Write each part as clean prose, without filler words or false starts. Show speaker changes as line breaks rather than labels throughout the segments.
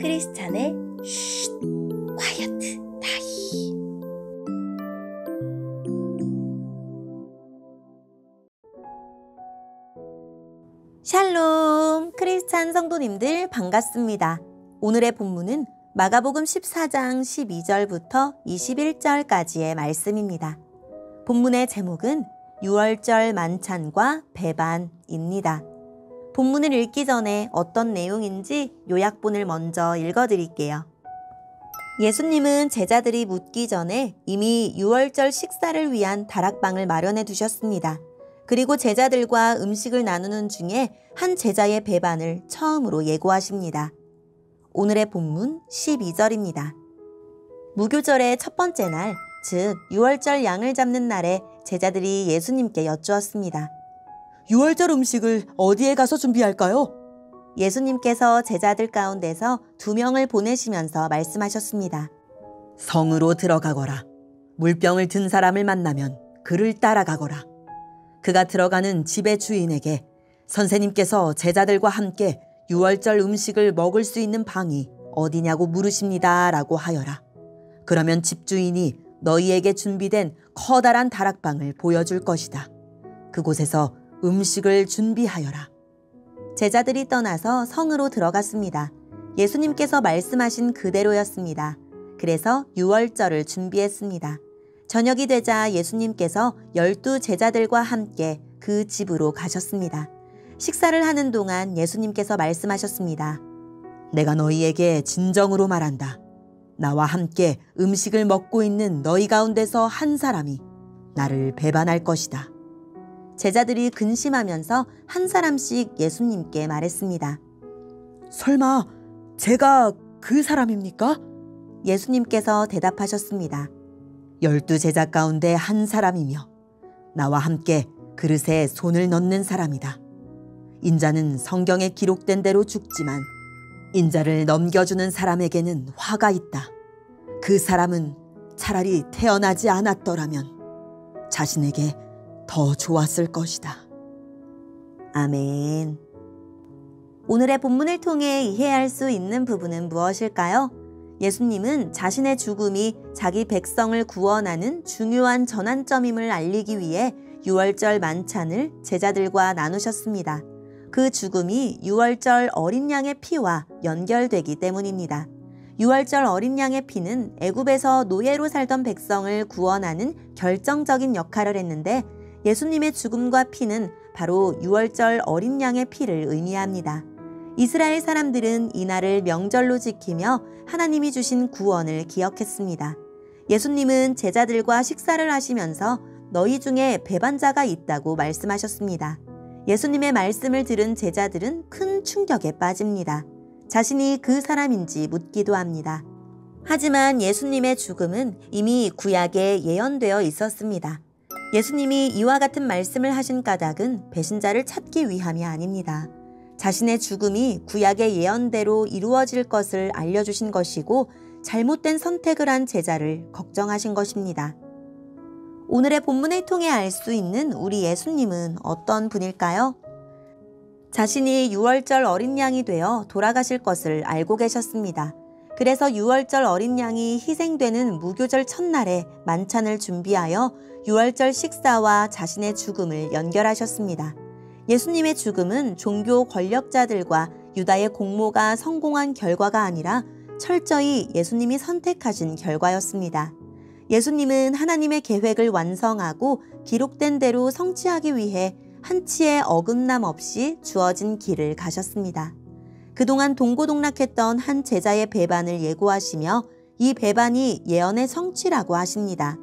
크리스찬의 쉿, 콰이어트 타임. 샬롬, 크리스찬 성도님들 반갑습니다. 오늘의 본문은 마가복음 14장 12절부터 21절까지의 말씀입니다. 본문의 제목은 유월절 만찬과 배반입니다. 본문을 읽기 전에 어떤 내용인지 요약본을 먼저 읽어드릴게요. 예수님은 제자들이 묻기 전에 이미 유월절 식사를 위한 다락방을 마련해 두셨습니다. 그리고 제자들과 음식을 나누는 중에 한 제자의 배반을 처음으로 예고하십니다. 오늘의 본문 12절입니다. 무교절의 첫 번째 날, 즉 유월절 양을 잡는 날에 제자들이 예수님께 여쭈었습니다.
유월절 음식을 어디에 가서 준비할까요?
예수님께서 제자들 가운데서 2명을 보내시면서 말씀하셨습니다.
성으로 들어가거라. 물병을 든 사람을 만나면 그를 따라가거라. 그가 들어가는 집의 주인에게 선생님께서 제자들과 함께 유월절 음식을 먹을 수 있는 방이 어디냐고 물으십니다 라고 하여라. 그러면 집주인이 너희에게 준비된 커다란 다락방을 보여줄 것이다. 그곳에서 음식을 준비하여라.
제자들이 떠나서 성으로 들어갔습니다. 예수님께서 말씀하신 그대로였습니다. 그래서 유월절을 준비했습니다. 저녁이 되자 예수님께서 12 제자들과 함께 그 집으로 가셨습니다. 식사를 하는 동안 예수님께서 말씀하셨습니다.
내가 너희에게 진정으로 말한다. 나와 함께 음식을 먹고 있는 너희 가운데서 한 사람이 나를 배반할 것이다.
제자들이 근심하면서 한 사람씩 예수님께 말했습니다.
설마 제가 그 사람입니까?
예수님께서 대답하셨습니다.
12 제자 가운데 한 사람이며 나와 함께 그릇에 손을 넣는 사람이다. 인자는 성경에 기록된 대로 죽지만 인자를 넘겨주는 사람에게는 화가 있다. 그 사람은 차라리 태어나지 않았더라면 자신에게 더 좋았을 것이다.
아멘. 오늘의 본문을 통해 이해할 수 있는 부분은 무엇일까요? 예수님은 자신의 죽음이 자기 백성을 구원하는 중요한 전환점임을 알리기 위해 유월절 만찬을 제자들과 나누셨습니다. 그 죽음이 유월절 어린 양의 피와 연결되기 때문입니다. 유월절 어린 양의 피는 애굽에서 노예로 살던 백성을 구원하는 결정적인 역할을 했는데 예수님의 죽음과 피는 바로 유월절 어린 양의 피를 의미합니다. 이스라엘 사람들은 이날을 명절로 지키며 하나님이 주신 구원을 기억했습니다. 예수님은 제자들과 식사를 하시면서 너희 중에 배반자가 있다고 말씀하셨습니다. 예수님의 말씀을 들은 제자들은 큰 충격에 빠집니다. 자신이 그 사람인지 묻기도 합니다. 하지만 예수님의 죽음은 이미 구약에 예언되어 있었습니다. 예수님이 이와 같은 말씀을 하신 까닭은 배신자를 찾기 위함이 아닙니다. 자신의 죽음이 구약의 예언대로 이루어질 것을 알려주신 것이고 잘못된 선택을 한 제자를 걱정하신 것입니다. 오늘의 본문을 통해 알 수 있는 우리 예수님은 어떤 분일까요? 자신이 유월절 어린 양이 되어 돌아가실 것을 알고 계셨습니다. 그래서 유월절 어린 양이 희생되는 무교절 첫날에 만찬을 준비하여 유월절 식사와 자신의 죽음을 연결하셨습니다. 예수님의 죽음은 종교 권력자들과 유다의 공모가 성공한 결과가 아니라 철저히 예수님이 선택하신 결과였습니다. 예수님은 하나님의 계획을 완성하고 기록된 대로 성취하기 위해 한치의 어긋남 없이 주어진 길을 가셨습니다. 그동안 동고동락했던 한 제자의 배반을 예고하시며 이 배반이 예언의 성취라고 하십니다.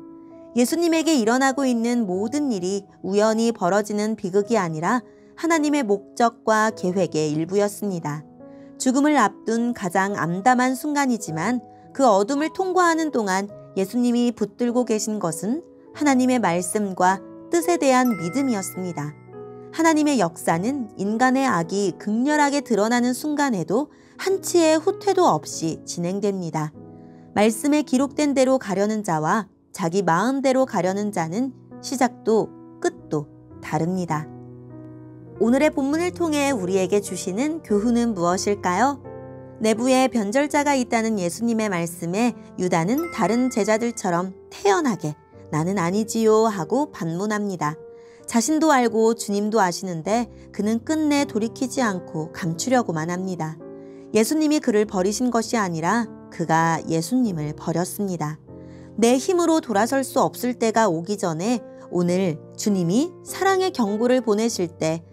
예수님에게 일어나고 있는 모든 일이 우연히 벌어지는 비극이 아니라 하나님의 목적과 계획의 일부였습니다. 죽음을 앞둔 가장 암담한 순간이지만 그 어둠을 통과하는 동안 예수님이 붙들고 계신 것은 하나님의 말씀과 뜻에 대한 믿음이었습니다. 하나님의 역사는 인간의 악이 극렬하게 드러나는 순간에도 한치의 후퇴도 없이 진행됩니다. 말씀에 기록된 대로 가려는 자와 자기 마음대로 가려는 자는 시작도 끝도 다릅니다. 오늘의 본문을 통해 우리에게 주시는 교훈은 무엇일까요? 내부에 변절자가 있다는 예수님의 말씀에 유다는 다른 제자들처럼 태연하게 나는 아니지요 하고 반문합니다. 자신도 알고 주님도 아시는데 그는 끝내 돌이키지 않고 감추려고만 합니다. 예수님이 그를 버리신 것이 아니라 그가 예수님을 버렸습니다. 내 힘으로 돌아설 수 없을 때가 오기 전에 오늘 주님이 사랑의 경고를 보내실 때